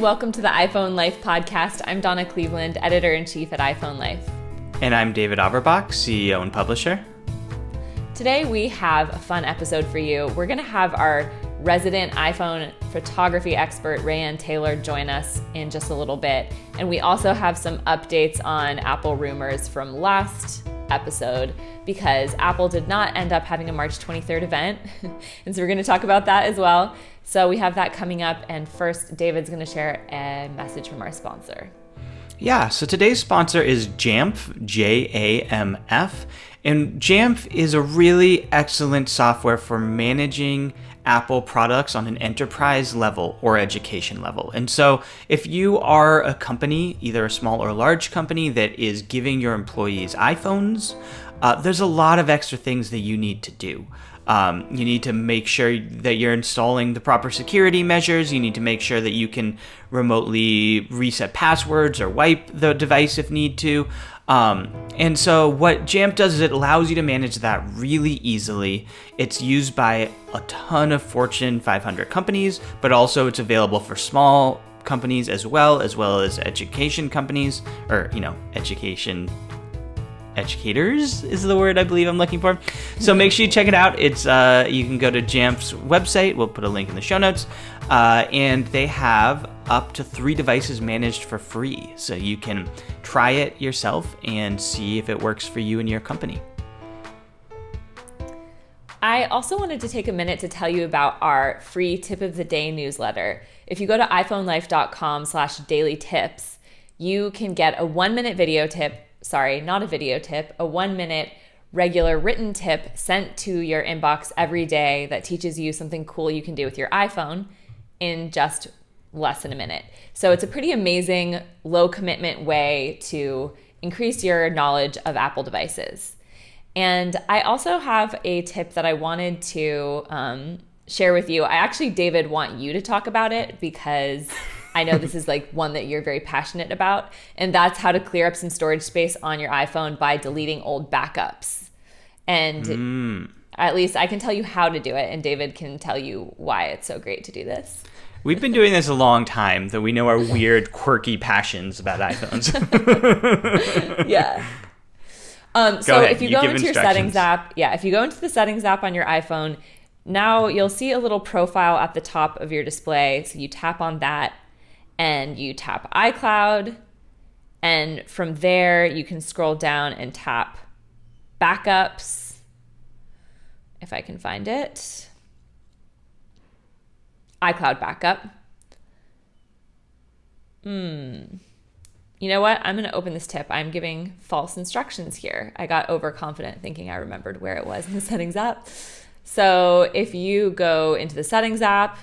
and welcome to the iPhone Life podcast. I'm Donna Cleveland, editor-in-chief at iPhone Life. And I'm David Averbach, CEO and publisher. Today we have a fun episode for you. We're going to have our resident iPhone photography expert, Rheanne Taylor, join us in just a little bit. And we also have some updates on Apple rumors from last episode because Apple did not end up having a March 23rd event. And so we're going to talk about that as well. So we have that coming up. And first, David's going to share a message from our sponsor. Yeah, so today's sponsor is Jamf, Jamf. And Jamf is a really excellent software for managing Apple products on an enterprise level or education level. And so if you are a company, either a small or large company that is giving your employees iPhones, there's a lot of extra things that you need to do. You need to make sure that you're installing the proper security measures. You need to make sure that you can remotely reset passwords or wipe the device if need to. And so what Jamf does is it allows you to manage that really easily. It's used by a ton of Fortune 500 companies, but also it's available for small companies as well as education companies, or, educators is the word I believe I'm looking for. So make sure you check it out. It's you can go to Jamf's website. We'll put a link in the show notes. And they have up to 3 devices managed for free. So you can try it yourself and see if it works for you and your company. I also wanted to take a minute to tell you about our free Tip of the Day newsletter. If you go to iPhonelife.com/dailytips, you can get a 1-minute video tip. Sorry, not a video tip, a 1-minute regular written tip sent to your inbox every day that teaches you something cool you can do with your iPhone in just less than a minute. So it's a pretty amazing, low commitment way to increase your knowledge of Apple devices. And I also have a tip that I wanted to share with you. I actually, David, want you to talk about it because I know this is like one that you're very passionate about, and that's how to clear up some storage space on your iPhone by deleting old backups. And at least I can tell you how to do it, and David can tell you why it's so great to do this. We've been doing this a long time, though we know our weird, quirky passions about iPhones. Yeah. So if you go into your settings app, if you go into the settings app on your iPhone, now you'll see a little profile at the top of your display. So you tap on that and you tap iCloud. And from there, you can scroll down and tap backups, if I can find it. iCloud backup. You know what? I'm going to open this tip. I'm giving false instructions here. I got overconfident thinking I remembered where it was in the settings app. So if you go into the settings app,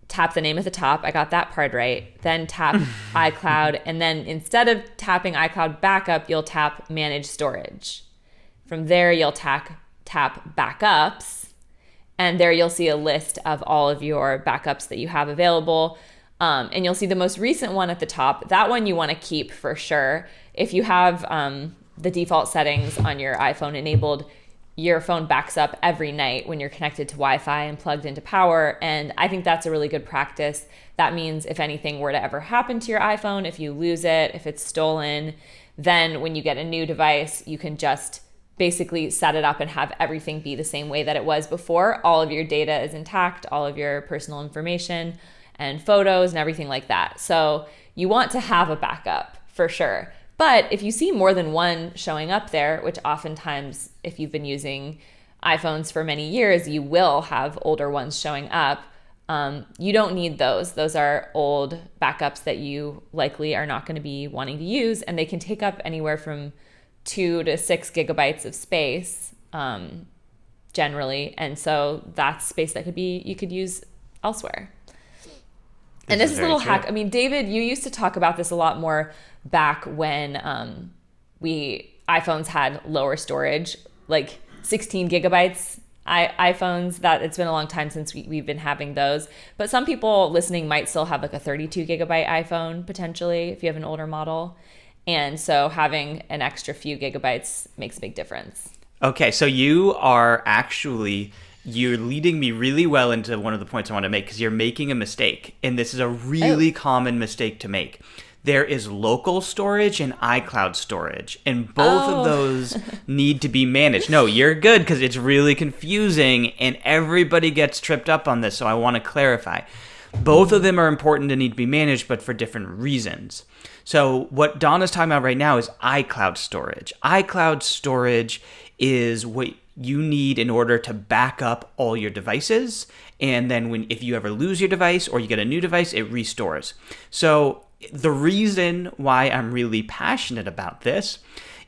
tap the name at the top. I got that part right. Then tap iCloud. And then instead of tapping iCloud backup, you'll tap manage storage. From there, you'll tap backups. And there you'll see a list of all of your backups that you have available. And you'll see the most recent one at the top. That one you want to keep for sure. If you have the default settings on your iPhone enabled, your phone backs up every night when you're connected to Wi-Fi and plugged into power. And I think that's a really good practice. That means if anything were to ever happen to your iPhone, if you lose it, if it's stolen, then when you get a new device, you can just basically set it up and have everything be the same way that it was before. All of your data is intact, all of your personal information and photos and everything like that. So you want to have a backup for sure. But if you see more than one showing up there, which oftentimes if you've been using iPhones for many years, you will have older ones showing up. You don't need those. Those are old backups that you likely are not going to be wanting to use, and they can take up anywhere from 2 to 6 gigabytes of space generally. And so that's space that you could use elsewhere. And this is a little hack. I mean, David, you used to talk about this a lot more back when iPhones had lower storage, like 16 gigabytes iPhones. That it's been a long time since we've been having those. But some people listening might still have like a 32 gigabyte iPhone potentially if you have an older model. And so having an extra few gigabytes makes a big difference. Okay, so you are actually you're leading me really well into one of the points I want to make, because you're making a mistake. And this is a really common mistake to make. There is local storage and iCloud storage, and both of those need to be managed. No, you're good, because it's really confusing and everybody gets tripped up on this. So I want to clarify. Both of them are important and need to be managed, but for different reasons. So what Donna's talking about right now is iCloud storage. iCloud storage is what you need in order to back up all your devices. And then if you ever lose your device or you get a new device, it restores. So the reason why I'm really passionate about this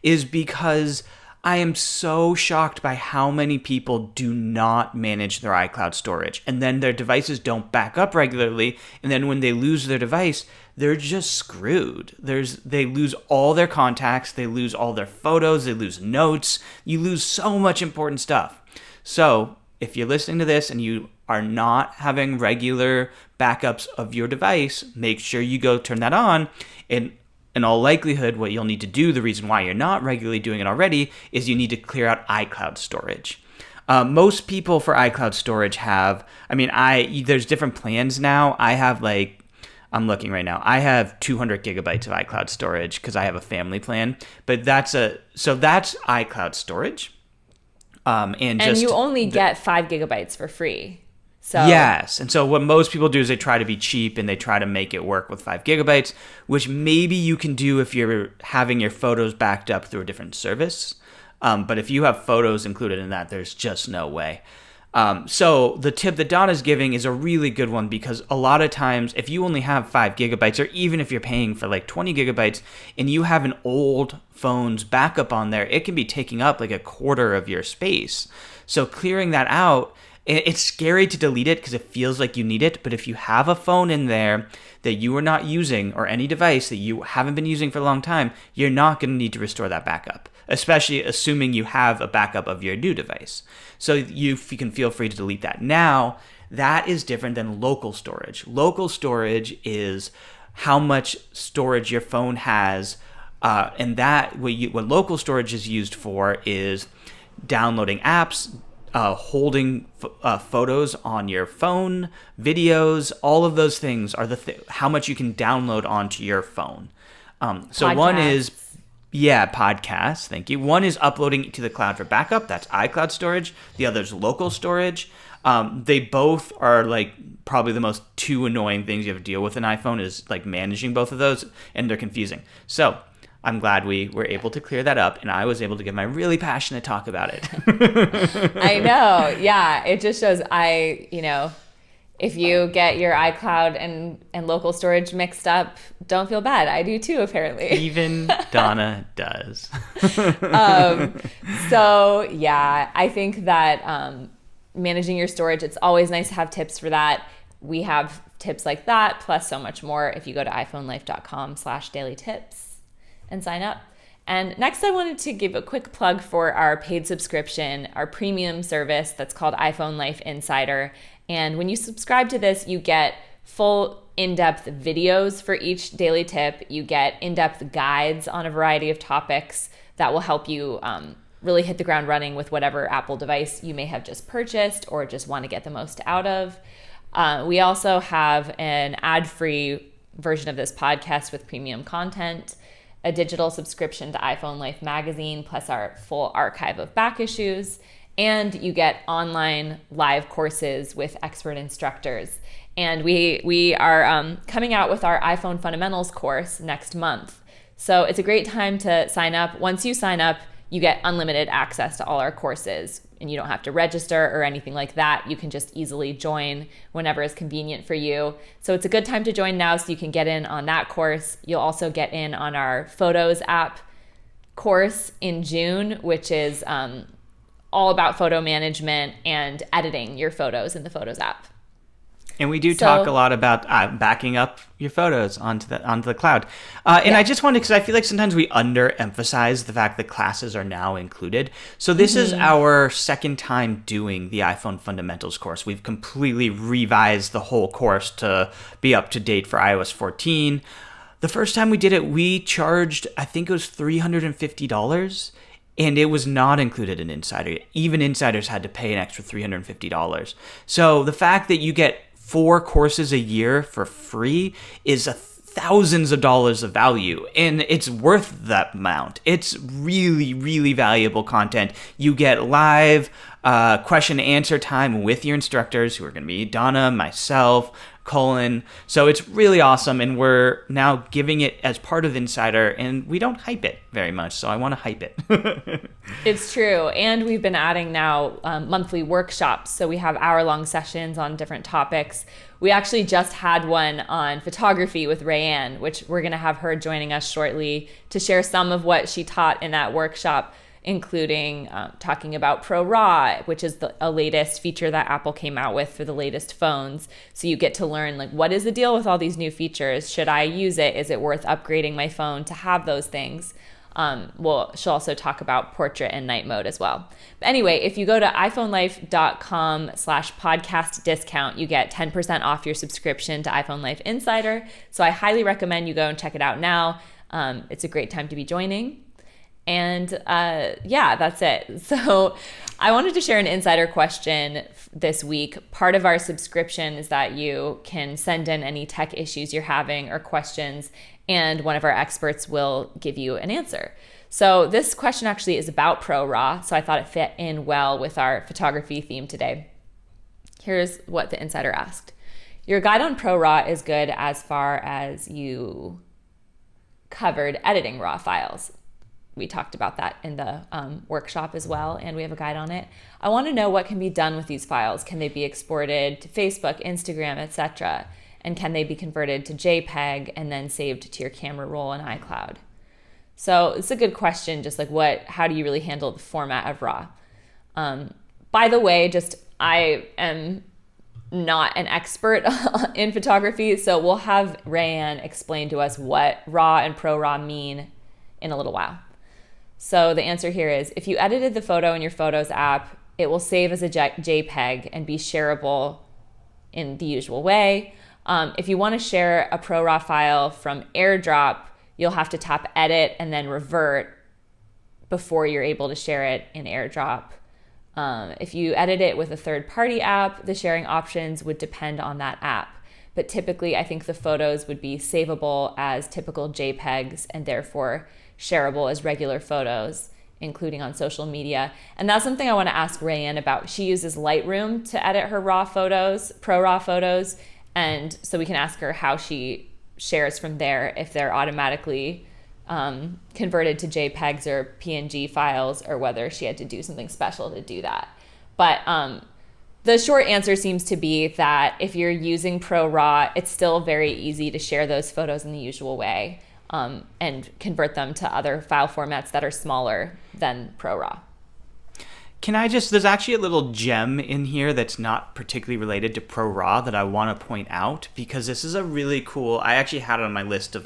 is because I am so shocked by how many people do not manage their iCloud storage, and then their devices don't back up regularly, and then when they lose their device, they're just screwed. They lose all their contacts, they lose all their photos, they lose notes, you lose so much important stuff. So if you're listening to this and you are not having regular backups of your device, make sure you go turn that on. And in all likelihood, what you'll need to do, the reason why you're not regularly doing it already, is you need to clear out iCloud storage. Most people for iCloud storage have, there's different plans now. I'm looking right now. I have 200 gigabytes of iCloud storage because I have a family plan, but that's iCloud storage. And you only get 5 gigabytes for free. So yes. And so what most people do is they try to be cheap and they try to make it work with 5 gigabytes, which maybe you can do if you're having your photos backed up through a different service. But if you have photos included in that, there's just no way. So the tip that Donna's giving is a really good one, because a lot of times if you only have 5 gigabytes, or even if you're paying for like 20 gigabytes and you have an old phone's backup on there, it can be taking up like a quarter of your space. So clearing that out, it's scary to delete it because it feels like you need it. But if you have a phone in there that you are not using, or any device that you haven't been using for a long time, you're not going to need to restore that backup, especially assuming you have a backup of your new device. So you can feel free to delete that. Now, that is different than local storage. Local storage is how much storage your phone has, and that what local storage is used for is downloading apps, holding photos on your phone, videos, all of those things are how much you can download onto your phone. So podcasts. One is, podcasts, thank you. One is uploading to the cloud for backup, that's iCloud storage. The other is local storage. They both are like probably the most two annoying things you have to deal with in iPhone, is like managing both of those, and they're confusing. So I'm glad we were able to clear that up, and I was able to give my really passionate talk about it. I know. Yeah. It just shows if you get your iCloud and local storage mixed up, don't feel bad. I do too, apparently. Even Donna does. I think that managing your storage, it's always nice to have tips for that. We have tips like that, plus so much more if you go to iPhoneLife.com/dailytips and sign up. And next, I wanted to give a quick plug for our paid subscription, our premium service that's called iPhone Life Insider. And when you subscribe to this, you get full in-depth videos for each daily tip. You get in-depth guides on a variety of topics that will help you really hit the ground running with whatever Apple device you may have just purchased or just want to get the most out of. We also have an ad-free version of this podcast with premium content, a digital subscription to iPhone Life magazine, plus our full archive of back issues, and you get online live courses with expert instructors. And we are coming out with our iPhone Fundamentals course next month. So it's a great time to sign up. Once you sign up, you get unlimited access to all our courses, and you don't have to register or anything like that. You can just easily join whenever is convenient for you. So it's a good time to join now so you can get in on that course. You'll also get in on our Photos app course in June, which is all about photo management and editing your photos in the Photos app. And we do talk a lot about backing up your photos onto the cloud. I just wanted, because I feel like sometimes we underemphasize the fact that classes are now included. So this is our second time doing the iPhone Fundamentals course. We've completely revised the whole course to be up to date for iOS 14. The first time we did it, we charged, I think it was $350. and it was not included in Insider. Even insiders had to pay an extra $350. So the fact that you get 4 courses a year for free is thousands of dollars of value, and it's worth that amount. It's really, really valuable content. You get live question and answer time with your instructors, who are going to be Donna, myself, Colin. So it's really awesome, and we're now giving it as part of Insider, and we don't hype it very much, so I want to hype it. It's true, and we've been adding now monthly workshops, so we have hour-long sessions on different topics. We actually just had one on photography with Rheanne, which we're going to have her joining us shortly to share some of what she taught in that workshop, including talking about ProRAW, which is a latest feature that Apple came out with for the latest phones. So you get to learn, like, what is the deal with all these new features? Should I use it? Is it worth upgrading my phone to have those things? She'll also talk about portrait and night mode as well. But anyway, if you go to iPhoneLife.com/podcast discount, you get 10% off your subscription to iPhone Life Insider. So I highly recommend you go and check it out now. It's a great time to be joining. And yeah, that's it. So I wanted to share an insider question this week. Part of our subscription is that you can send in any tech issues you're having or questions, and one of our experts will give you an answer. So this question actually is about ProRAW, so I thought it fit in well with our photography theme today. Here's what the insider asked. Your guide on ProRAW is good as far as you covered editing RAW files. We talked about that in the workshop as well, and we have a guide on it. I want to know what can be done with these files. Can they be exported to Facebook, Instagram, etc.? And can they be converted to JPEG and then saved to your camera roll in iCloud? So it's a good question, just like how do you really handle the format of RAW? By the way, I am not an expert in photography, so we'll have Rheanne explain to us what RAW and ProRAW mean in a little while. So the answer here is, if you edited the photo in your Photos app, it will save as a JPEG and be shareable in the usual way. If you want to share a ProRAW file from AirDrop, you'll have to tap Edit and then Revert before you're able to share it in AirDrop. If you edit it with a third-party app, the sharing options would depend on that app. But typically, I think the photos would be savable as typical JPEGs and therefore shareable as regular photos, including on social media. And that's something I want to ask Rheanne about. She uses Lightroom to edit her RAW photos, ProRAW photos, and so we can ask her how she shares from there, if they're automatically converted to JPEGs or PNG files, or whether she had to do something special to do that. But the short answer seems to be that if you're using ProRAW, it's still very easy to share those photos in the usual way and convert them to other file formats that are smaller than ProRAW. There's actually a little gem in here that's not particularly related to ProRAW that I want to point out, because this is a really cool, I actually had it on my list of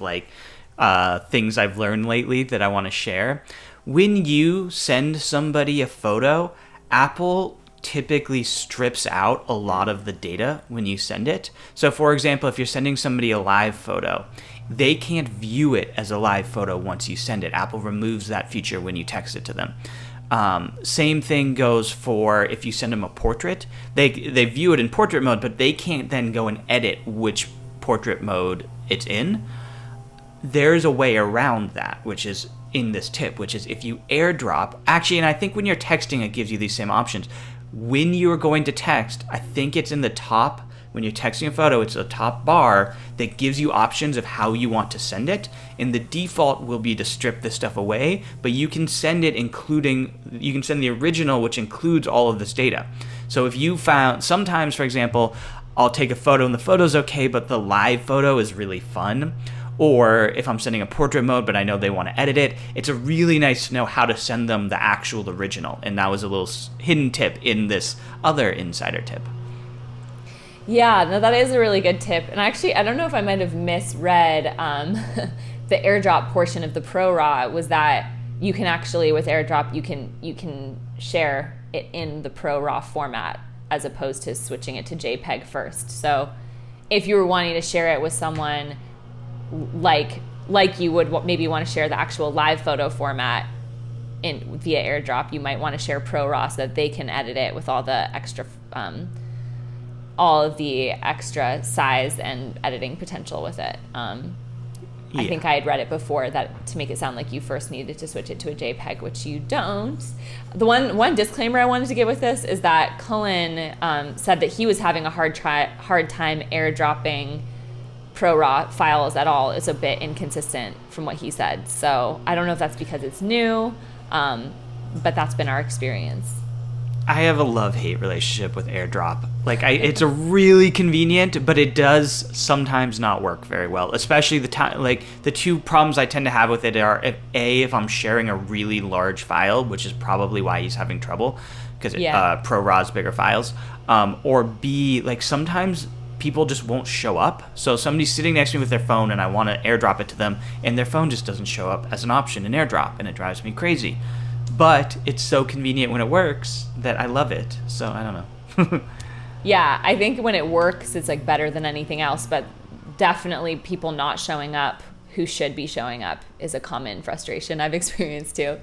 things I've learned lately that I want to share. When you send somebody a photo, Apple typically strips out a lot of the data when you send it. So for example, if you're sending somebody a live photo, they can't view it as a live photo once you send it. Apple removes that feature when you text it to them. Same thing goes for if you send them a portrait. They view it in portrait mode, but they can't then go and edit which portrait mode it's in. There's a way around that, which is in this tip, which is if you AirDrop, actually, and I think when you're texting, it gives you these same options. When you're going to text, I think it's in the top, when you're texting a photo, it's a top bar that gives you options of how you want to send it. And the default will be to strip this stuff away, but you can send it you can send the original, which includes all of this data. So if you found, sometimes, for example, I'll take a photo and the photo's okay, but the live photo is really fun. Or if I'm sending a portrait mode, but I know they want to edit it, it's a really nice to know how to send them the actual original. And that was a little hidden tip in this other insider tip. Yeah, no, that is a really good tip. And actually, I don't know if I might have misread the AirDrop portion of the ProRAW. Was that you can actually, with AirDrop, you can share it in the ProRAW format as opposed to switching it to JPEG first. So if you were wanting to share it with someone like you would maybe want to share the actual live photo format via AirDrop, you might want to share ProRAW so that they can edit it with all of the extra size and editing potential with it. I think I had read it before that to make it sound like you first needed to switch it to a JPEG, which you don't. The one disclaimer I wanted to give with this is that Cullen said that he was having a hard time airdropping ProRAW files at all. It's a bit inconsistent from what he said. So I don't know if that's because it's new, but that's been our experience. I have a love-hate relationship with AirDrop. Like, it's a really convenient, but it does sometimes not work very well. Especially the two problems I tend to have with it are, if I'm sharing a really large file, which is probably why he's having trouble, because ProRAW's bigger files, or B, like sometimes people just won't show up. So somebody's sitting next to me with their phone, and I want to AirDrop it to them, and their phone just doesn't show up as an option in AirDrop, and it drives me crazy. But it's so convenient when it works that I love it. So I don't know. Yeah, I think when it works, it's like better than anything else. But definitely people not showing up who should be showing up is a common frustration I've experienced too.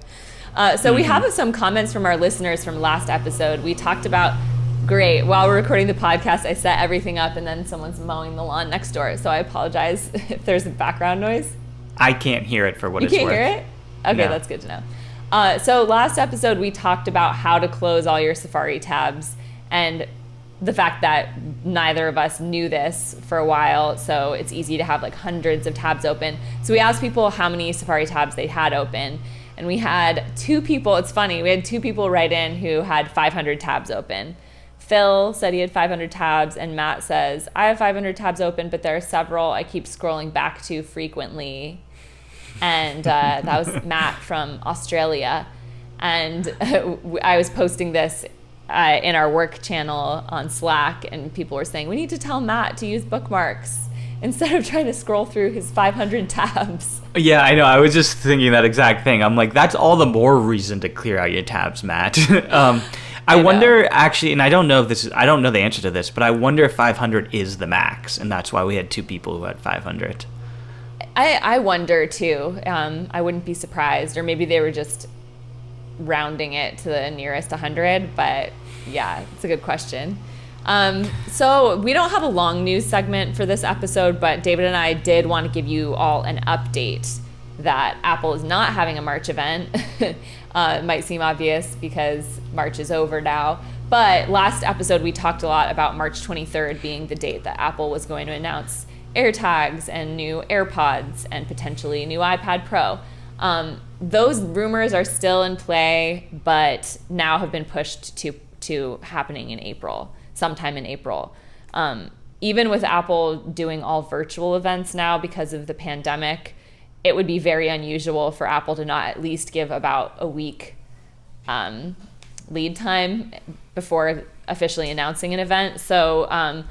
So we have some comments from our listeners from last episode. We talked about, great, while we're recording the podcast, I set everything up and then someone's mowing the lawn next door. So I apologize if there's a background noise. I can't hear it for what it's worth. You can't hear it? Okay, No. That's good to know. So last episode, we talked about how to close all your Safari tabs and the fact that neither of us knew this for a while, so it's easy to have like hundreds of tabs open. So we asked people how many Safari tabs they had open, and we had two people, it's funny, we had two people write in who had 500 tabs open. Phil said he had 500 tabs, and Matt says, I have 500 tabs open, but there are several I keep scrolling back to frequently. And that was Matt from Australia. And I was posting this in our work channel on Slack, and people were saying, we need to tell Matt to use bookmarks instead of trying to scroll through his 500 tabs. Yeah, I know. I was just thinking that exact thing. I'm like, that's all the more reason to clear out your tabs, Matt. I wonder, actually, and I don't know the answer to this, but I wonder if 500 is the max, and that's why we had two people who had 500. I wonder too. I wouldn't be surprised, or maybe they were just rounding it to the nearest 100. But yeah, it's a good question. So we don't have a long news segment for this episode, but David and I did want to give you all an update that Apple is not having a March event. It might seem obvious because March is over now. But last episode, we talked a lot about March 23rd being the date that Apple was going to announce AirTags and new AirPods and potentially a new iPad Pro. Those rumors are still in play, but now have been pushed to happening in April, sometime in April. Even with Apple doing all virtual events now because of the pandemic, it would be very unusual for Apple to not at least give about a week lead time before officially announcing an event. So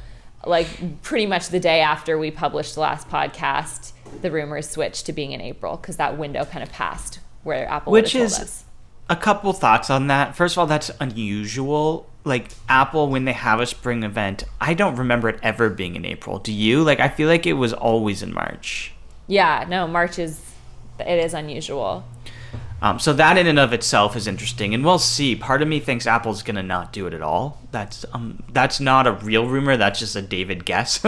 like pretty much the day after we published the last podcast, the rumors switched to being in April because that window kind of passed where Apple would have told us. A couple thoughts on that. First of all, that's unusual. Like Apple, when they have a spring event, I don't remember it ever being in April. Do you? Like, I feel like it was always in March. Yeah, no, March is unusual. So that in and of itself is interesting, and we'll see. Part of me thinks Apple's gonna not do it at all. That's not a real rumor. That's just a David guess.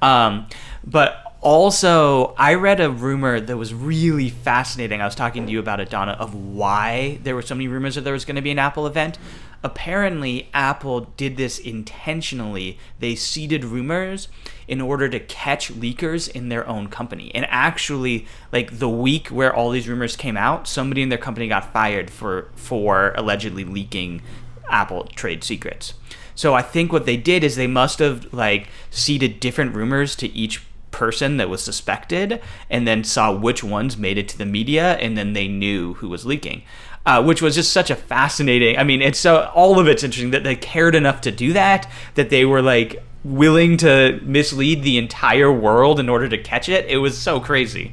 But also, I read a rumor that was really fascinating. I was talking to you about it, Donna, of why there were so many rumors that there was going to be an Apple event. Apparently, Apple did this intentionally. They seeded rumors in order to catch leakers in their own company. And actually, like the week where all these rumors came out, somebody in their company got fired for allegedly leaking Apple trade secrets. So I think what they did is they must have like seeded different rumors to each person that was suspected and then saw which ones made it to the media, and then they knew who was leaking. Which was just such a fascinating, I mean, all of it's interesting that they cared enough to do that they were like willing to mislead the entire world in order to catch it. It was so crazy.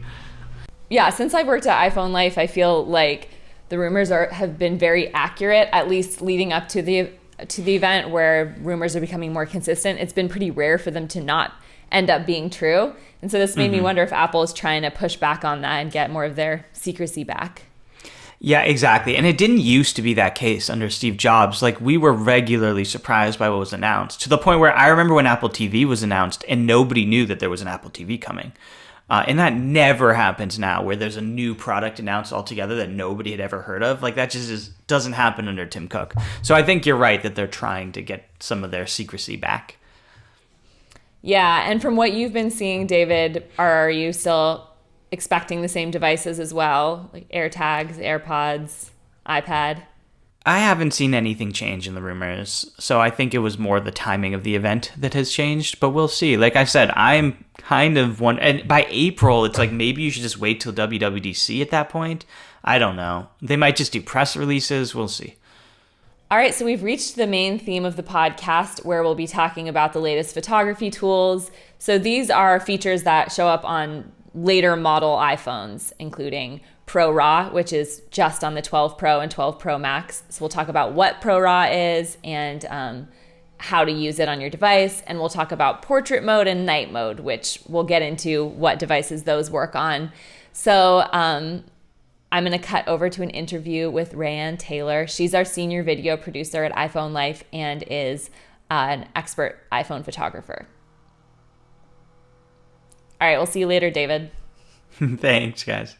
Yeah, since I've worked at iPhone Life, I feel like the rumors have been very accurate, at least leading up to the event where rumors are becoming more consistent. It's been pretty rare for them to not end up being true. And so this made me wonder if Apple is trying to push back on that and get more of their secrecy back. Yeah, exactly. And it didn't used to be that case under Steve Jobs. Like, we were regularly surprised by what was announced, to the point where I remember when Apple TV was announced and nobody knew that there was an Apple TV coming. And that never happens now, where there's a new product announced altogether that nobody had ever heard of. Like, that doesn't happen under Tim Cook. So I think you're right that they're trying to get some of their secrecy back. Yeah, and from what you've been seeing, David, are you still expecting the same devices as well, like AirTags, AirPods, iPad? I haven't seen anything change in the rumors, so I think it was more the timing of the event that has changed, but we'll see. Like I said, I'm kind of one, and by April, it's like maybe you should just wait till WWDC at that point. I don't know. They might just do press releases. We'll see. All right, so we've reached the main theme of the podcast where we'll be talking about the latest photography tools. So these are features that show up on later model iPhones, including ProRAW, which is just on the 12 Pro and 12 Pro Max. So we'll talk about what ProRAW is and how to use it on your device. And we'll talk about portrait mode and night mode, which we'll get into what devices those work on. So I'm going to cut over to an interview with Rheanne Taylor. She's our senior video producer at iPhone Life and is an expert iPhone photographer. All right, we'll see you later, David. Thanks, guys.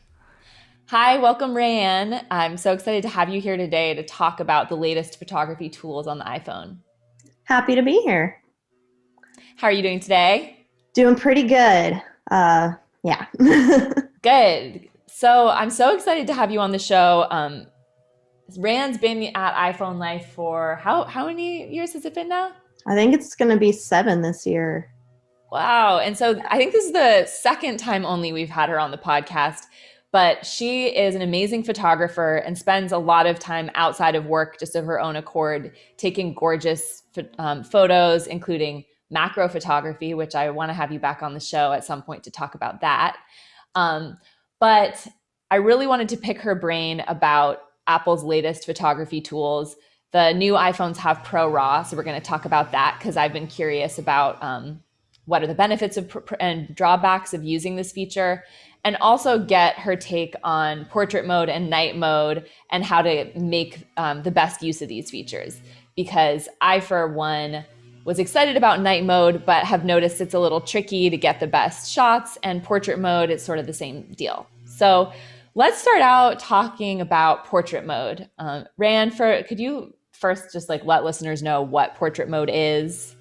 Hi, welcome, Rheanne. I'm so excited to have you here today to talk about the latest photography tools on the iPhone. Happy to be here. How are you doing today? Doing pretty good. Yeah. Good. So I'm so excited to have you on the show. Rand's been at iPhone Life for how many years has it been now? I think it's going to be 7 this year. Wow. And so I think this is the second time only we've had her on the podcast, but she is an amazing photographer and spends a lot of time outside of work just of her own accord, taking gorgeous photos, including macro photography, which I want to have you back on the show at some point to talk about that. But I really wanted to pick her brain about Apple's latest photography tools. The new iPhones have ProRAW, so we're going to talk about that because I've been curious about what are the benefits and drawbacks of using this feature, and also get her take on portrait mode and night mode and how to make the best use of these features. Because I, for one, was excited about night mode, but have noticed it's a little tricky to get the best shots, and portrait mode is sort of the same deal. So let's start out talking about portrait mode. Rheanne, could you first just let listeners know what portrait mode is?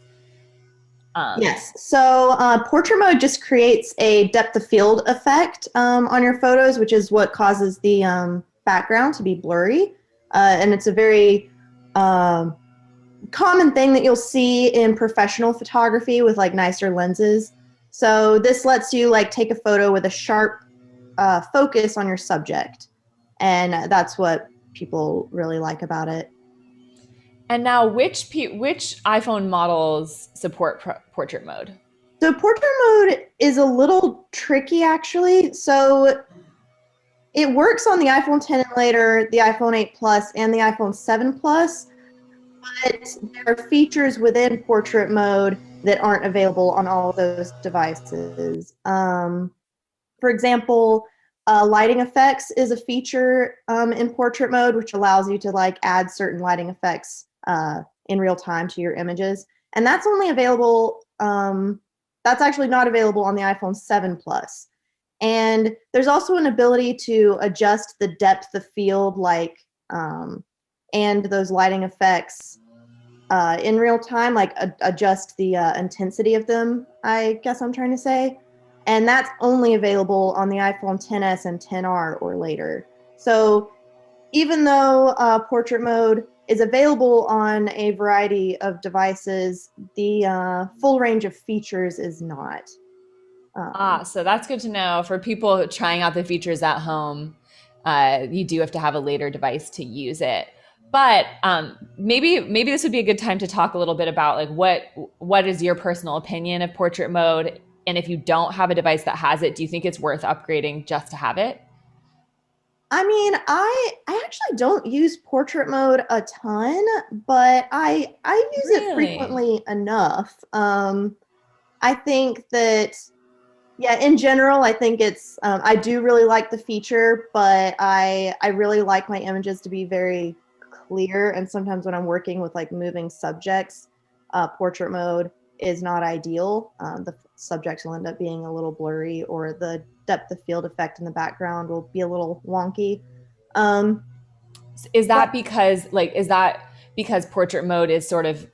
Yes. So portrait mode just creates a depth of field effect on your photos, which is what causes the background to be blurry. And it's a very common thing that you'll see in professional photography with nicer lenses. So this lets you take a photo with a sharp focus on your subject. And that's what people really like about it. And now, which iPhone models support portrait mode? So portrait mode is a little tricky, actually. So it works on the iPhone 10 and later, the iPhone 8 Plus, and the iPhone 7 Plus. But there are features within portrait mode that aren't available on all of those devices. For example, lighting effects is a feature in portrait mode, which allows you to add certain lighting effects in real time to your images. And that's only available, that's actually not available on the iPhone 7 Plus. And there's also an ability to adjust the depth of field, and those lighting effects in real time, adjust the intensity of them, I guess I'm trying to say. And that's only available on the iPhone XS and XR or later. So even though portrait mode is available on a variety of devices, the full range of features is not. So that's good to know. For people trying out the features at home, you do have to have a later device to use it. But maybe this would be a good time to talk a little bit about what is your personal opinion of portrait mode, and if you don't have a device that has it, do you think it's worth upgrading just to have it? I mean, I actually don't use portrait mode a ton, but I use it frequently enough. I think that Yeah, in general, I think it's, I do really like the feature, but I really like my images to be very clear. And sometimes when I'm working with like moving subjects, portrait mode is not ideal. The subjects will end up being a little blurry, or the depth of field effect in the background will be a little wonky. Um, Is but that because portrait mode is sort of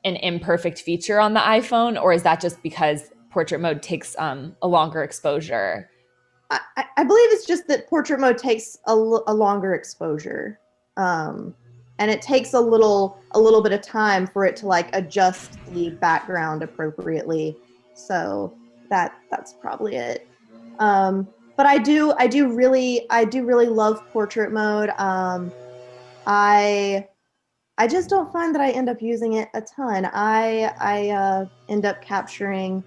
an imperfect feature on the iPhone, or is that just because portrait mode takes a longer exposure? I believe it's just that portrait mode takes a longer exposure, um, and it takes a little bit of time for it to like adjust the background appropriately. So that's probably it. But I do really love portrait mode. I I just don't find that I end up using it a ton. I end up capturing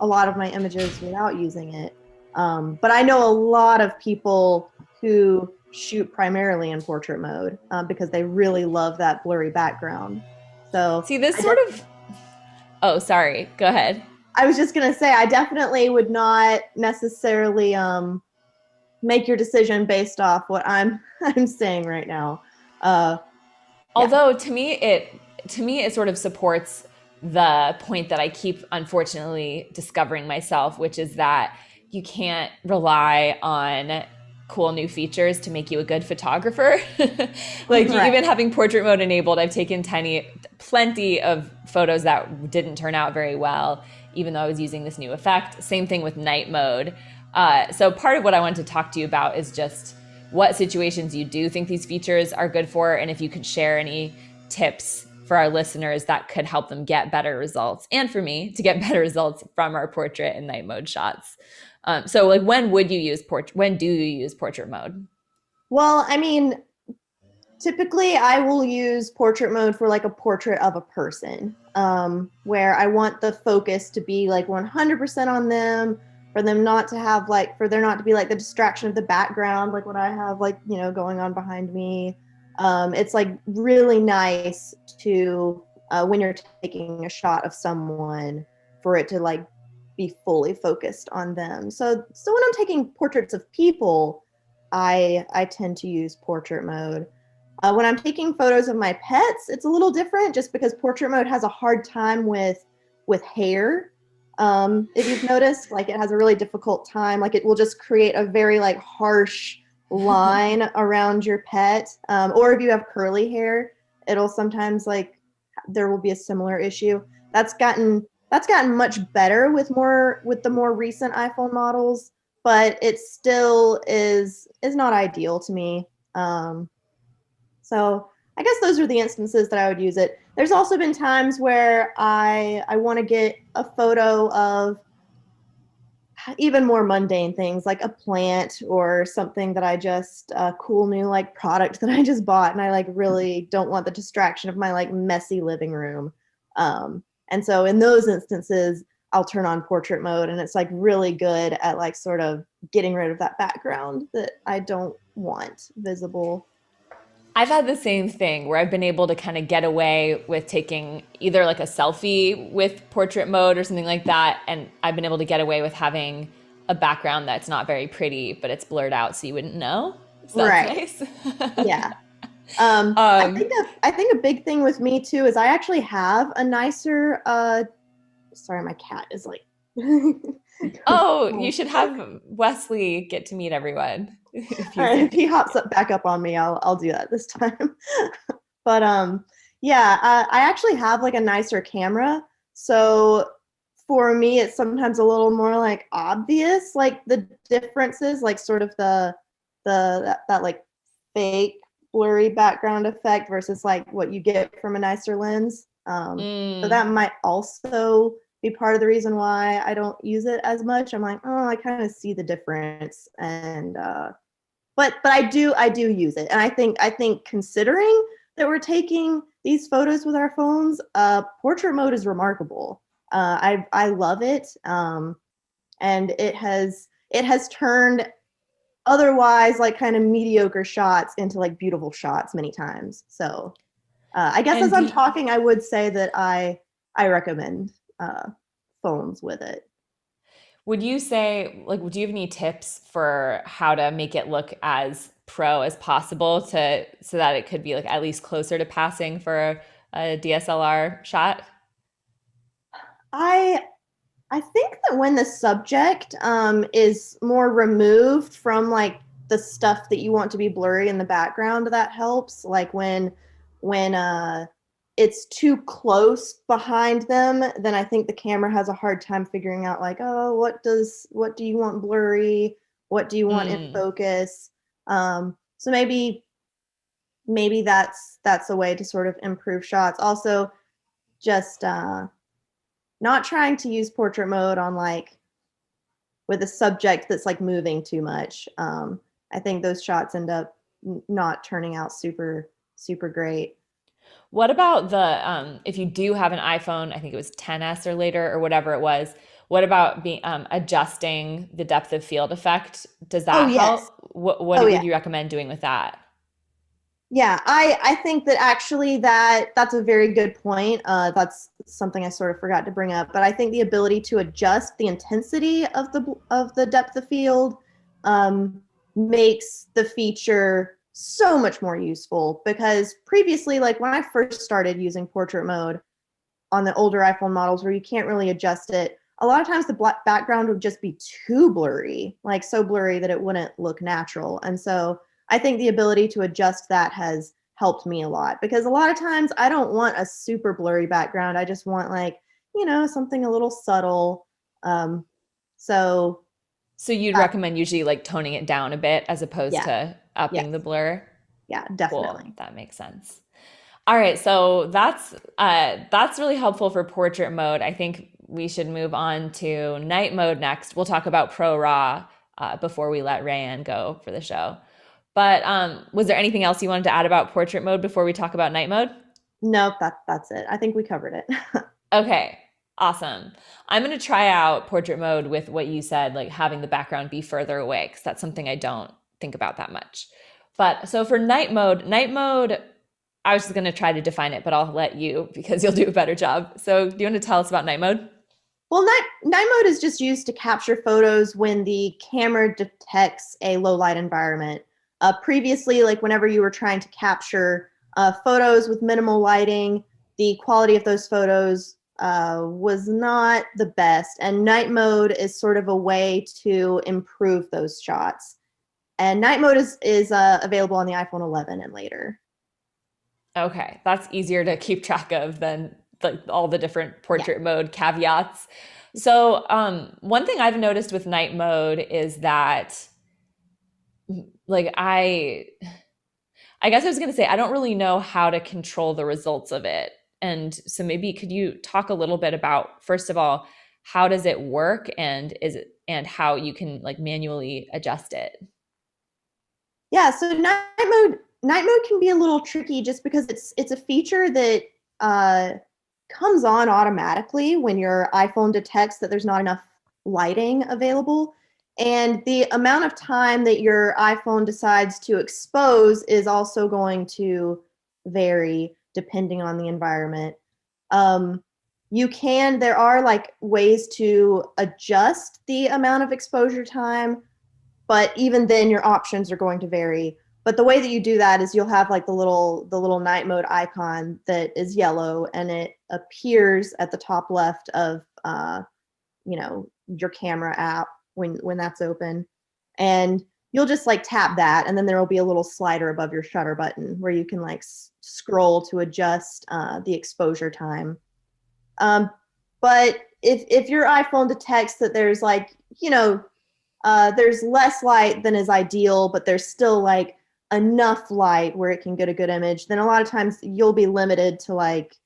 a lot of my images without using it. But I know a lot of people who shoot primarily in portrait mode because they really love that blurry background. So See, this sort of, oh, sorry, go ahead. I was just gonna say I definitely would not necessarily make your decision based off what I'm I'm saying right now. Uh, yeah, Although to me it sort of supports the point that I keep unfortunately discovering myself, which is that you can't rely on cool new features to make you a good photographer. Like right. even having portrait mode enabled, I've taken plenty of photos that didn't turn out very well, even though I was using this new effect. Same thing with night mode. So part of what I wanted to talk to you about is just what situations you do think these features are good for, and if you could share any tips for our listeners that could help them get better results, and for me to get better results from our portrait and night mode shots. So like when do you use portrait mode? Well, I mean, typically I will use portrait mode for like a portrait of a person, where I want the focus to be like 100% on them, for them not to have like, for there not to be like the distraction of the background, like what I have like, you know, going on behind me. It's like really nice to, when you're taking a shot of someone, for it to like be fully focused on them. So when I'm taking portraits of people, I tend to use portrait mode. When I'm taking photos of my pets, it's a little different just because portrait mode has a hard time with hair. If you've noticed, like it has a really difficult time. Like it will just create a very like harsh line around your pet. Or if you have curly hair, it'll sometimes like there will be a similar issue. That's gotten much better with the more recent iPhone models, but it still is not ideal to me. So I guess those are the instances that I would use it. There's also been times where I want to get a photo of even more mundane things like a plant or something that I just a cool new like product that I just bought, and I like really don't want the distraction of my like messy living room. And so in those instances, I'll turn on portrait mode, and it's like really good at like sort of getting rid of that background that I don't want visible. I've had the same thing where I've been able to kind of get away with taking either like a selfie with portrait mode or something like that. And I've been able to get away with having a background that's not very pretty, but it's blurred out so you wouldn't know. So that's Right. nice. Yeah. um, I think a big thing with me too is I actually have a nicer sorry, my cat is like oh, you should have Wesley get to meet everyone if all he's right, here. if he hops up back up on me, I'll do that this time. But yeah, I actually have like a nicer camera, so for me it's sometimes a little more like obvious, like the differences, like sort of that like fake blurry background effect versus like what you get from a nicer lens. So Mm. that might also be part of the reason why I don't use it as much. I'm like, oh, I kind of see the difference, and but I do use it, and I think considering that we're taking these photos with our phones, portrait mode is remarkable. I love it, and it has turned otherwise like kind of mediocre shots into like beautiful shots many times. So I guess And as do I'm you, talking, I would say that I recommend phones with it. Would you say, like, do you have any tips for how to make it look as pro as possible to so that it could be like at least closer to passing for a DSLR shot? I I think that when the subject is more removed from like the stuff that you want to be blurry in the background, that helps. Like when it's too close behind them, then I think the camera has a hard time figuring out like, oh, what do you want blurry? What do you want in Mm. focus? So maybe that's a way to sort of improve shots. Also, just not trying to use portrait mode on like with a subject that's like moving too much. I think those shots end up not turning out super great. What about the if you do have an iPhone, I think it was 10s or later or whatever it was, what about being adjusting the depth of field effect? Does Oh that yes. help? What Oh would yeah. you recommend doing with that? Yeah, I think that actually that's a very good point. That's something I sort of forgot to bring up, but I think the ability to adjust the intensity of the depth of field um, makes the feature so much more useful because previously, like when I first started using portrait mode on the older iPhone models, where you can't really adjust it, a lot of times the black background would just be too blurry, like so blurry that it wouldn't look natural, and so I think the ability to adjust that has helped me a lot because a lot of times I don't want a super blurry background. I just want like, something a little subtle. Um, so So you'd uh, recommend usually like toning it down a bit as opposed yeah, to upping the yes, blur? yeah, Cool. definitely. That makes sense. All right, so that's really helpful for portrait mode. I think we should move on to night mode next. We'll talk about ProRAW before we let Rheanne go for the show. But was there anything else you wanted to add about portrait mode before we talk about night mode? Nope, that's it. I think we covered it. Okay, awesome. I'm going to try out portrait mode with what you said, like having the background be further away, because that's something I don't think about that much. But so for night mode, I was just going to try to define it, but I'll let you because you'll do a better job. So do you want to tell us about night mode? Well, night mode is just used to capture photos when the camera detects a low light environment. Previously, like whenever you were trying to capture photos with minimal lighting, the quality of those photos was not the best. And night mode is sort of a way to improve those shots. And night mode is available on the iPhone 11 and later. Okay, that's easier to keep track of than all the different Yeah. portrait mode caveats. So, one thing I've noticed with night mode is that, like, I guess I was going to say I don't really know how to control the results of it, and so maybe could you talk a little bit about first of all how does it work and how you can like manually adjust it? Yeah, so night mode can be a little tricky just because it's a feature that uh, comes on automatically when your iPhone detects that there's not enough lighting available. And the amount of time that your iPhone decides to expose is also going to vary depending on the environment. Um, there are like ways to adjust the amount of exposure time, but even then your options are going to vary. But the way that you do that is you'll have like the little night mode icon that is yellow and it appears at the top left of your camera app when that's open, and you'll just like tap that and then there will be a little slider above your shutter button where you can like scroll to adjust the exposure time. Um, but if your iPhone detects that there's like there's less light than is ideal, but there's still like enough light where it can get a good image, then a lot of times you'll be limited to like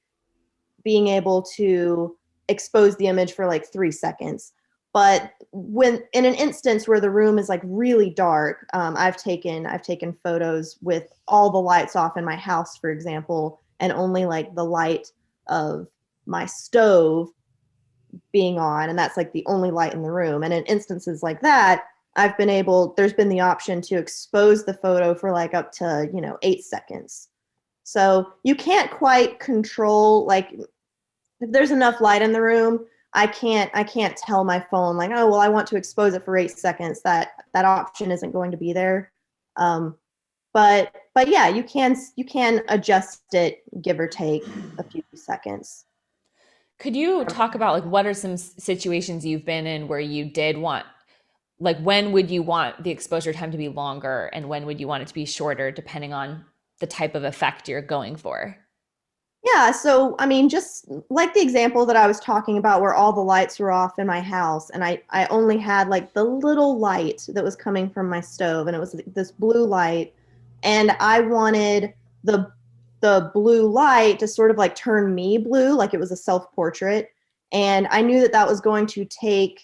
being able to expose the image for like 3 seconds. But when in an instance where the room is like really dark, I've taken photos with all the lights off in my house, for example, and only like the light of my stove being on, and that's like the only light in the room. And in instances like that, there's been the option to expose the photo for like up to 8 seconds. So you can't quite control like if there's enough light in the room, I can't tell my phone like, oh well, I want to expose it for 8 seconds. That option isn't going to be there. Um, but yeah, you can adjust it, give or take a few seconds. Could you talk about like what are some situations you've been in where you did want, like when would you want the exposure time to be longer and when would you want it to be shorter depending on the type of effect you're going for? Yeah, so I mean, just like the example that I was talking about where all the lights were off in my house and I only had like the little light that was coming from my stove and it was this blue light and I wanted the the blue light to sort of like turn me blue like it was a self-portrait and I knew that that was going to take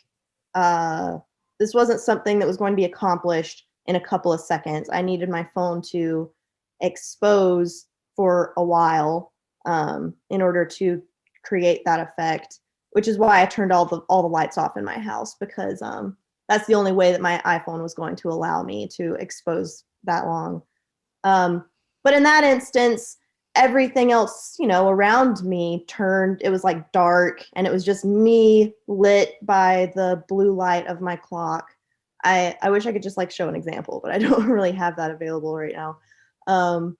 uh this wasn't something that was going to be accomplished in a couple of seconds. I needed my phone to expose for a while in order to create that effect, which is why I turned all the lights off in my house because that's the only way that my iPhone was going to allow me to expose that long. Um, but in that instance, everything else, around me turned. It was like dark, and it was just me lit by the blue light of my clock. I wish I could just like show an example, but I don't really have that available right now. Um,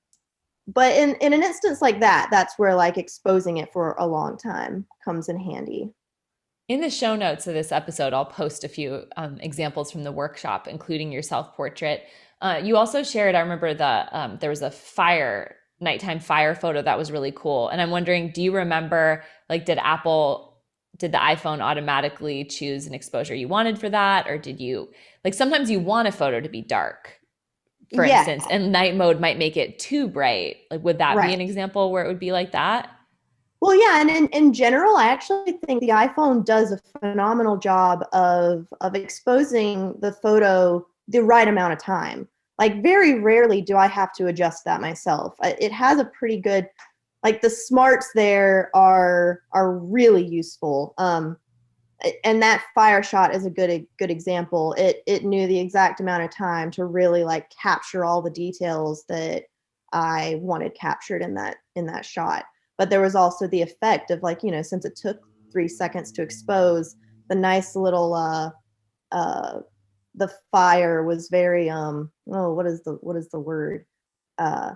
but in an instance like that, that's where like exposing it for a long time comes in handy. In the show notes of this episode, I'll post a few examples from the workshop, including your self portrait. You also shared, I remember there was a nighttime fire photo that was really cool. And I'm wondering, do you remember, like, did the iPhone automatically choose an exposure you wanted for that? Or did you, like, sometimes you want a photo to be dark, for Yeah, instance, and night mode might make it too bright. Like, would that be right. an example where it would be like that? Well, yeah, and in general, I actually think the iPhone does a phenomenal job of exposing the photo the right amount of time. Like very rarely do I have to adjust that myself. It has a pretty good, like the smarts there are really useful. And that fire shot is a good example. It knew the exact amount of time to really like capture all the details that I wanted captured in that shot. But there was also the effect of like, since it took 3 seconds to expose, the nice little uh the fire was very oh what is the word? Uh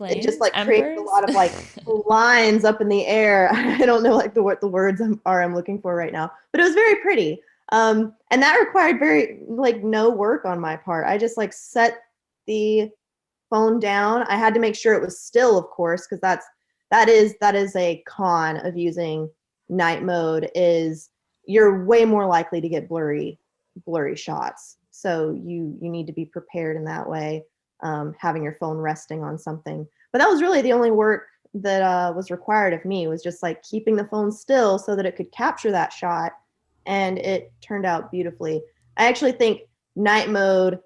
it just Flames? like created a Embers? lot of like lines up in the air. I don't know like what the words I'm looking for right now, but it was very pretty. And that required very like no work on my part. I just like set the phone down. I had to make sure it was still, of course, because that is a con of using night mode is you're way more likely to get blurry shots. So you need to be prepared in that way, having your phone resting on something. But that was really the only work that was required of me was just like keeping the phone still so that it could capture that shot, and it turned out beautifully. I actually think night mode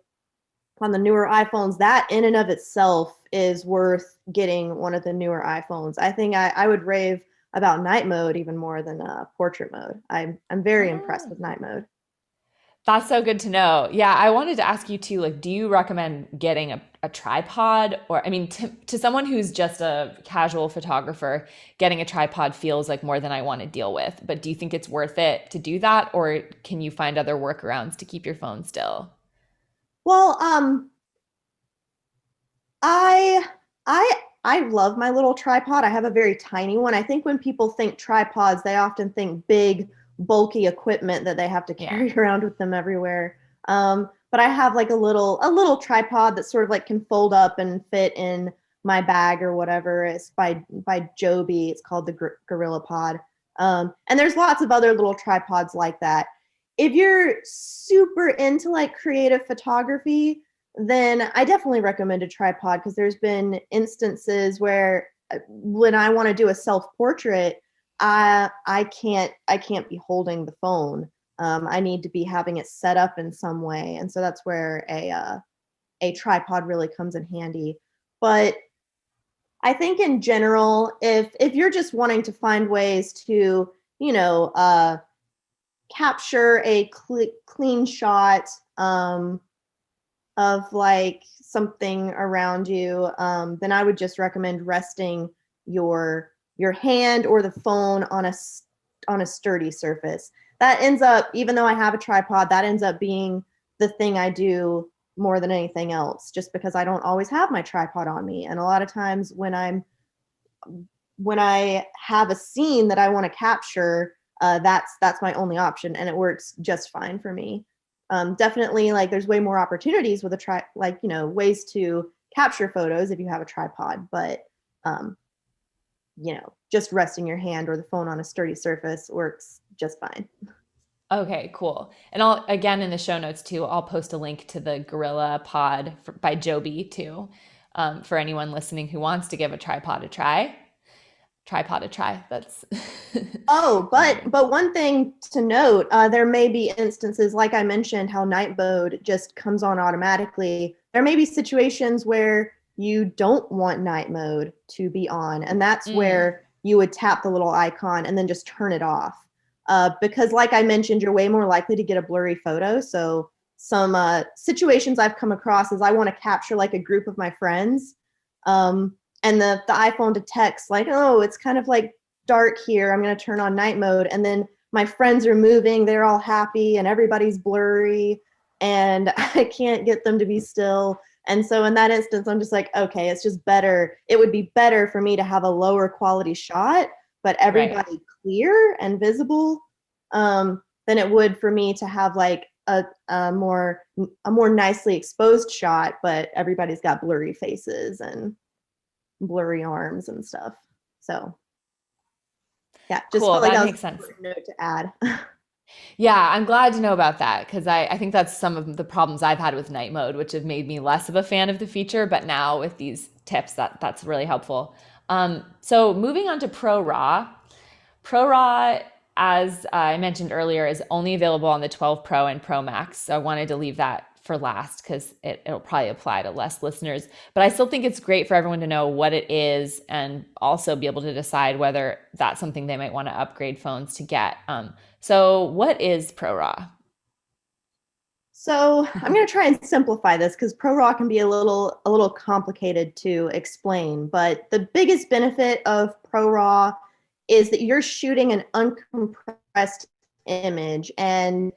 on the newer iPhones, that in and of itself is worth getting one of the newer iPhones. I think I would rave about night mode even more than portrait mode. I'm very impressed Ah. with night mode. That's so good to know. Yeah, I wanted to ask you too, like, do you recommend getting a tripod? Or, I mean, to someone who's just a casual photographer, getting a tripod feels like more than I want to deal with. But do you think it's worth it to do that? Or can you find other workarounds to keep your phone still? Well, I I I love my little tripod. I have a very tiny one. I think when people think tripods, they often think big, bulky equipment that they have to Yeah. carry around with them everywhere. But I have like a little tripod that sort of like can fold up and fit in my bag or whatever. It's by Joby. It's called the Gorilla Pod. And there's lots of other little tripods like that. If you're super into like creative photography, then I definitely recommend a tripod because there's been instances where when I want to do a self portrait, I can't be holding the phone. I need to be having it set up in some way, and so that's where a tripod really comes in handy. But I think in general, if you're just wanting to find ways to capture a clean shot, of like something around you, then I would just recommend resting your hand or the phone on on a sturdy surface. That ends up, even though I have a tripod, that ends up being the thing I do more than anything else, just because I don't always have my tripod on me. And a lot of times when I have a scene that I want to capture, that's my only option, and it works just fine for me. Definitely, like, there's way more opportunities with ways to capture photos if you have a tripod, but just resting your hand or the phone on a sturdy surface works just fine. Okay, cool. And I'll, again, in the show notes too, I'll post a link to the Gorilla Pod by Joby too, for anyone listening who wants to give a tripod a try. Tripod a try. That's Oh, but one thing to note, there may be instances, like I mentioned, how night mode just comes on automatically. There may be situations where you don't want night mode to be on, and that's where you would tap the little icon and then just turn it off. Because, like I mentioned, you're way more likely to get a blurry photo. So some situations I've come across is I want to capture like a group of my friends, and the iPhone detects like, oh, it's kind of like dark here, I'm going to turn on night mode, and then my friends are moving, they're all happy, and everybody's blurry, and I can't get them to be still. And so in that instance, I'm just like, okay, it's just better. It would be better for me to have a lower quality shot, but everybody clear and visible, than it would for me to have like a more nicely exposed shot, but everybody's got blurry faces and blurry arms and stuff. So yeah, just cool. felt like That that was makes sense. a note to add. Yeah, I'm glad to know about that because I think that's some of the problems I've had with night mode, which have made me less of a fan of the feature. But now with these tips, that's really helpful. So moving on to ProRAW. ProRAW, as I mentioned earlier, is only available on the 12 Pro and Pro Max. So I wanted to leave that for last because it'll probably apply to less listeners. But I still think it's great for everyone to know what it is and also be able to decide whether that's something they might want to upgrade phones to get. So what is ProRAW? So I'm going to try and simplify this because ProRAW can be a little complicated to explain. But the biggest benefit of ProRAW is that you're shooting an uncompressed image, and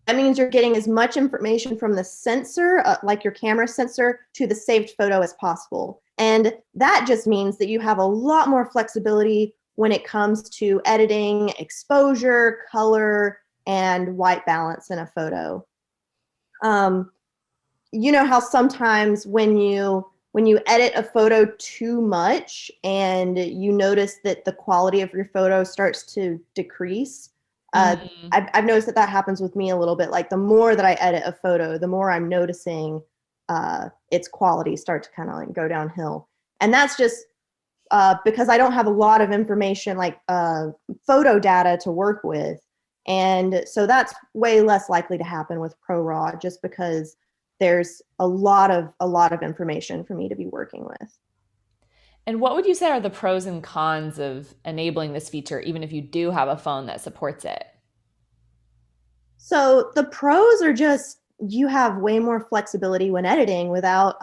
that means you're getting as much information from the sensor, like your camera sensor, to the saved photo as possible. And that just means that you have a lot more flexibility when it comes to editing, exposure, color, and white balance in a photo. You know how sometimes when you edit a photo too much and you notice that the quality of your photo starts to decrease. I've noticed that happens with me a little bit. Like the more that I edit a photo, the more I'm noticing its quality start to kind of like go downhill. And that's just because I don't have a lot of information like photo data to work with. And so that's way less likely to happen with ProRAW just because there's a lot of information for me to be working with. And what would you say are the pros and cons of enabling this feature, even if you do have a phone that supports it? So the pros are just you have way more flexibility when editing without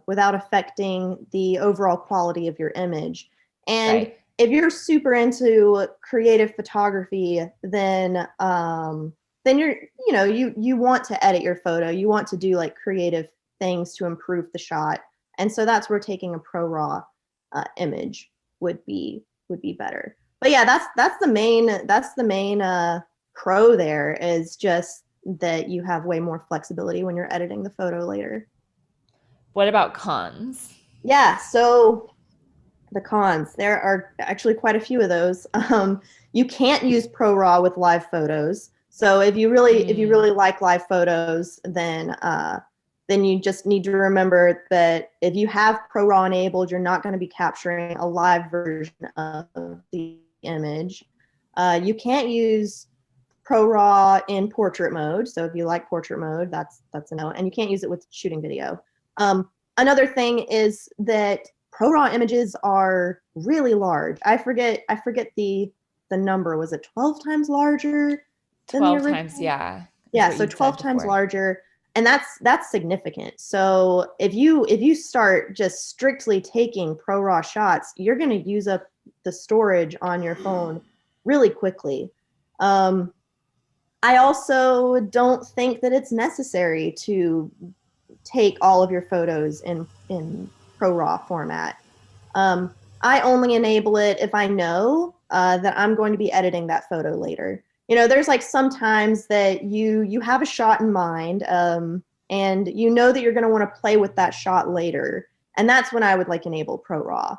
affecting the overall quality of your image. And if you're super into creative photography, then you want to edit your photo. You want to do like creative things to improve the shot. And so that's where taking a ProRAW image would be better. But yeah, that's the main pro there is just that you have way more flexibility when you're editing the photo later. What about cons? Yeah, so the cons, there are actually quite a few of those. You can't use ProRAW with live photos. So if you really like live photos, then you just need to remember that if you have ProRAW enabled, you're not going to be capturing a live version of the image. You can't use ProRAW in portrait mode. So if you like portrait mode, that's a no. And you can't use it with shooting video. Another thing is that ProRAW images are really large. I forget the number. Was it 12 times larger than the 12 original? times, yeah. Yeah, so 12 times larger. And that's significant. So if you start just strictly taking ProRAW shots, you're going to use up the storage on your phone really quickly. I also don't think that it's necessary to take all of your photos in ProRAW format. I only enable it if I know that I'm going to be editing that photo later. There's like sometimes that you have a shot in mind, and you know that you're going to want to play with that shot later, and that's when I would like enable ProRAW.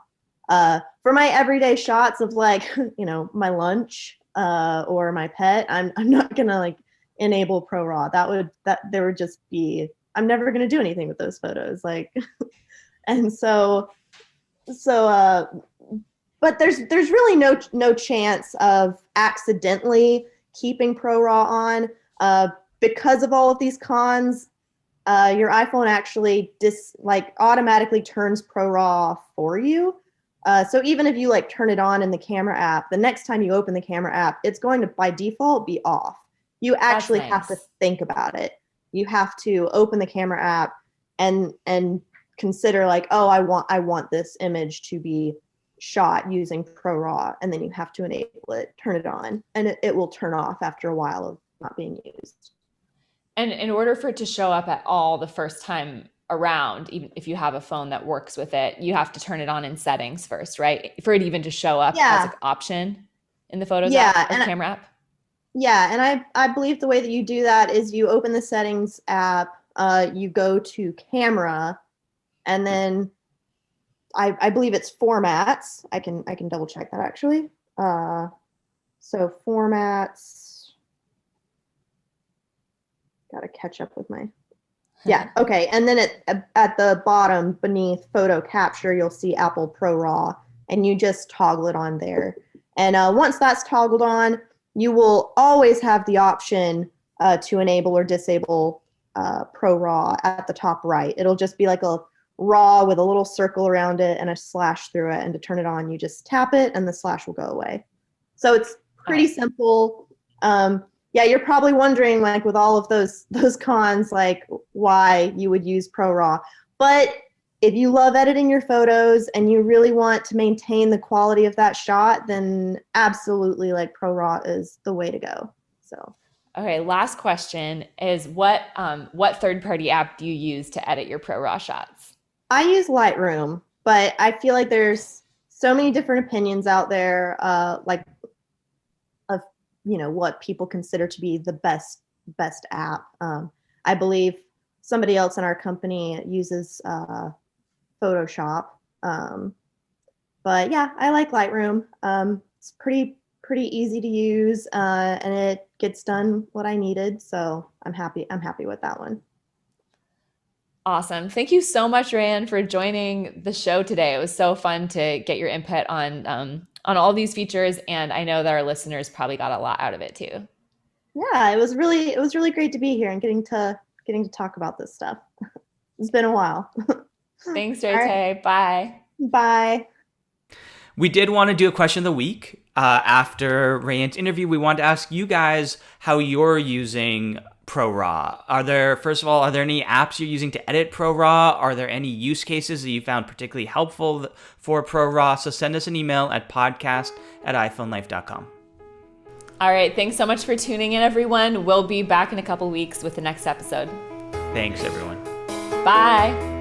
For my everyday shots of like my lunch or my pet, I'm not gonna like enable ProRAW. There would just be, I'm never gonna do anything with those photos, like. And but there's really no chance of accidentally keeping ProRAW on because of all of these cons. Your iPhone actually automatically turns ProRAW off for you. So even if you like turn it on in the camera app, the next time you open the camera app, it's going to by default be off. You actually have to think about it. You have to open the camera app and consider like, oh, I want this image to be shot using ProRAW, and then you have to enable it, turn it on, and it will turn off after a while of not being used. And in order for it to show up at all the first time around, even if you have a phone that works with it, you have to turn it on in settings first, right? For it even to show up as an option in the Photos app or camera app. Yeah, and I believe the way that you do that is you open the settings app, you go to camera, and then I believe it's formats. I can double check that actually. So formats. Got to catch up with my. Yeah. Okay. And then at the bottom beneath photo capture, you'll see Apple ProRAW, and you just toggle it on there. And once that's toggled on, you will always have the option to enable or disable ProRAW at the top right. It'll just be like a RAW with a little circle around it and a slash through it. And to turn it on, you just tap it and the slash will go away. So it's pretty simple. Yeah, you're probably wondering, like, with all of those cons, like, why you would use ProRAW. But if you love editing your photos and you really want to maintain the quality of that shot, then absolutely, like, ProRAW is the way to go. So. Okay, last question is what third-party app do you use to edit your ProRAW shots? I use Lightroom, but I feel like there's so many different opinions out there, like, what people consider to be the best app. I believe somebody else in our company uses Photoshop. But yeah, I like Lightroom. It's pretty easy to use, and it gets done what I needed. So I'm happy with that one. Awesome. Thank you so much, Rheanne, for joining the show today. It was so fun to get your input on all these features, and I know that our listeners probably got a lot out of it too. Yeah, it was really great to be here and getting to talk about this stuff. It's been a while. Thanks, Rheanne. Right. Bye. Bye. We did want to do a question of the week. After Rheanne's interview, we wanted to ask you guys how you're using ProRAW. First of all, are there any apps you're using to edit ProRAW? Are there any use cases that you found particularly helpful for ProRAW? So send us an email at podcast@iPhoneLife.com. All right. Thanks so much for tuning in, everyone. We'll be back in a couple weeks with the next episode. Thanks, everyone. Bye.